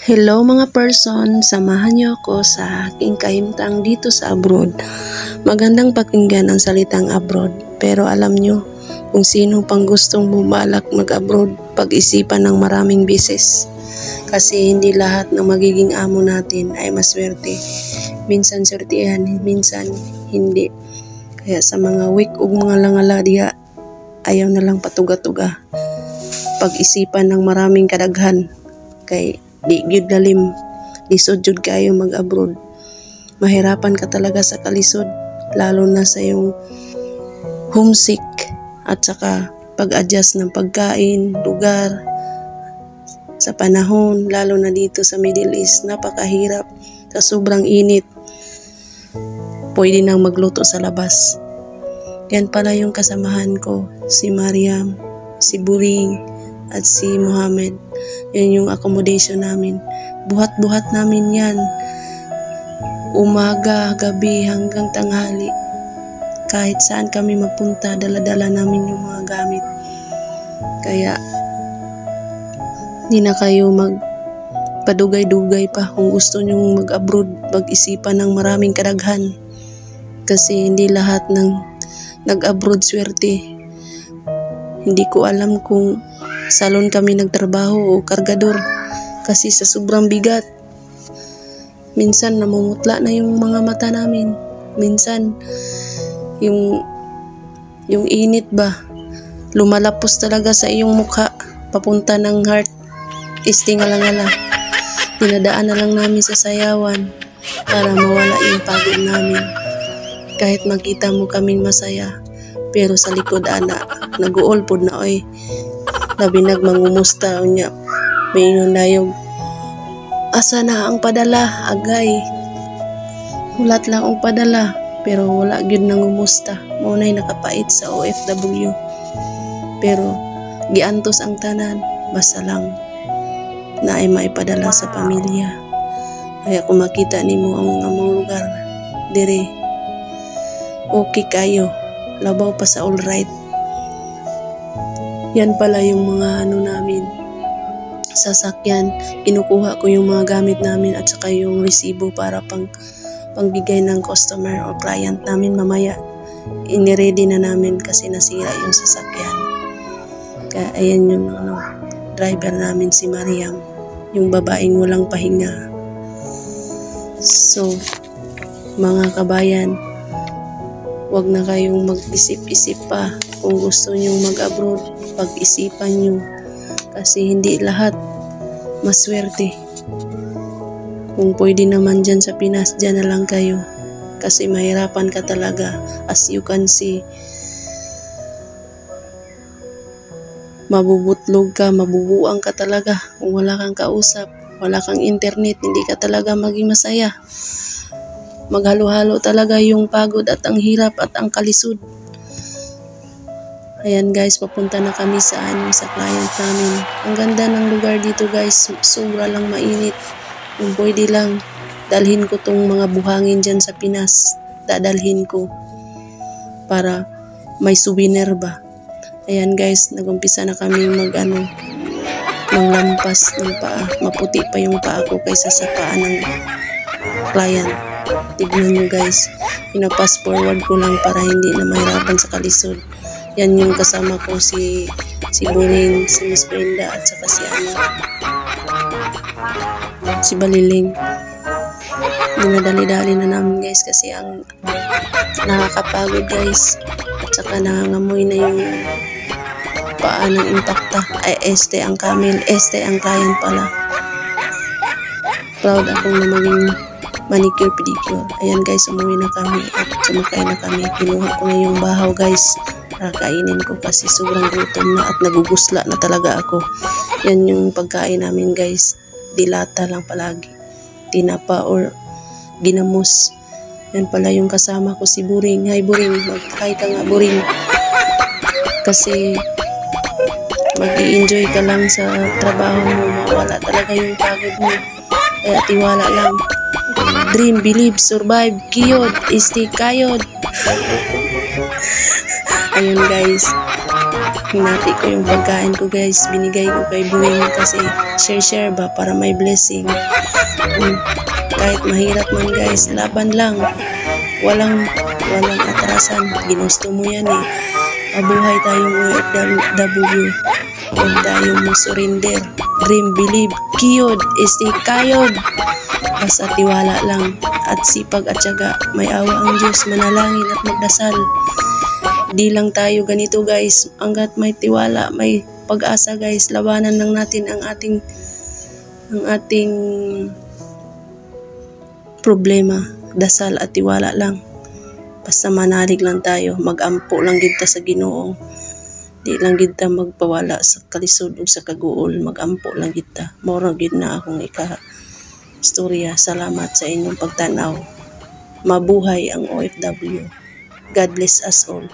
Hello mga person, samahan niyo ako sa aking kahimtang dito sa abroad. Magandang pakinggan ang salitang abroad, pero alam niyo kung sino pang gustong bumalak mag-abroad, pag-isipan ng maraming beses. Kasi hindi lahat ng magiging amo natin ay maswerte. Minsan swertihan, minsan hindi. Kaya sa mga weak ug mga langala diha, ayaw na lang patuga-tuga. Pag-isipan ng maraming kadaghan, kay di gyud lalim, lisod jud kayo mag-abroad. Mahirapan ka talaga sa kalisod, lalo na sa yung homesick at saka pag-adjust ng pagkain, lugar, sa panahon, lalo na dito sa Middle East, napakahirap sa sobrang init. Pwede nang magluto sa labas. Yan pala yung kasamahan ko, si Mariam, si Buring, at si Muhammad. Yan yung accommodation namin. Buhat-buhat namin yan. Umaga, gabi, hanggang tanghali. Kahit saan kami magpunta, dala-dala namin yung mga gamit. Kaya, hindi na kayo magpadugay-dugay pa kung gusto nyong mag-abroad, mag-isipan ng maraming kadaghan. Kasi hindi lahat ng nag-abroad swerte. Hindi ko alam kung salon kami nagtrabaho o kargador kasi sa sobrang bigat. Minsan namumutla na yung mga mata namin. Minsan yung init ba, lumalapos talaga sa iyong mukha papunta ng heart. Istingala-ngala. Dinadaan na lang namin sa sayawan para mawala yung pagod namin. Kahit makita mo kaming masaya, pero sa likod ana, nag-uolpod na oy. Labi nagmangumusta unya. May inundayog. Asa na ang padala, agay. Hulat lang ang padala, pero wala gyud nangumusta. Munay nakapait sa OFW. Pero giantos ang tanan, basta lang na ay maipadala sa pamilya. Kaya kung makita nimo ang among lugar, dire okay kayo. Labaw pa sa all right. Yan pala yung mga namin, sasakyan. Kinukuha ko yung mga gamit namin at saka yung resibo para pangbigay ng customer o client namin mamaya. Iniready na namin kasi nasira yung sasakyan. Kaya ayan yung driver namin, si Mariam, yung babaeng walang pahinga. So, mga kabayan, wag na kayong mag-isip-isip pa kung gusto nyong mag-abroad. Pag-isipan nyo kasi hindi lahat maswerte. Kung pwede naman dyan sa Pinas, dyan na lang kayo kasi mahirapan ka talaga. As you can see, mabubutlog ka, mabubuang ka talaga kung wala kang kausap, wala kang internet, hindi ka talaga maging masaya. Maghalo-halo talaga yung pagod at ang hirap at ang kalisod. Ayan guys, papunta na kami sa client namin. Ang ganda ng lugar dito guys, sobra lang mainit. Kung pwede lang, dalhin ko tong mga buhangin dyan sa Pinas. Dadalhin ko para may souvenir ba. Ayan guys, nagumpisa na kami manglampas ng paa. Maputi pa yung paa ko kaysa sa paa ng client. Tignan nyo guys, pinapass forward ko lang para hindi na mahirapan sa kalisod. Yan yung kasama ko, si Buring, si Miss Brenda at saka si Baliling. Dinadali-dali na namin guys kasi ang nakakapagod guys at saka nangangamoy na yung paa ng impacta. Ay, este ang camel, este ang client pala. Proud akong na maging manicure pedicure. Ayan guys, umuwi na kami at sumakay na kami. Kinuha ko na yung bahaw guys. Kainin ko kasi sobrang gutom na at nagugusla na talaga ako. Yan yung pagkain namin guys. Dilata lang palagi. Tinapa or ginamos. Yan pala yung kasama ko, si Buring. Hi Buring, mag-hi ka nga Buring. Kasi mag-i-enjoy ka lang sa trabaho mo. Mawala talaga yung pagod mo. Kaya tiwala lang. Dream, believe, survive, kiyod, stay kayod. Ayun guys, Hinati ko yung pagkain ko guys, binigay ko kay Buwing kasi share ba para may blessing. Kahit mahirap man guys, laban lang. Walang atrasan. Ginusto mo yan eh. Mabuhay tayong OFW. Huwag tayong surrender. Dream, believe, kiyod, kayod. Basta tiwala lang at sipag at syaga. May awa ang Diyos, manalangin at magdasal. Di lang tayo ganito guys. Hanggat may tiwala, may pag-asa guys. Labanan lang natin ang ating problema. Dasal at tiwala lang. Basta manalig lang tayo. Mag-ampo lang kita sa Ginoo. Di lang kita magpawala sa kalisod o sa kaguol. Mag-ampo lang kita. Mora gid na akong istorya. Salamat sa inyong pagtanaw. Mabuhay ang OFW. God bless us all.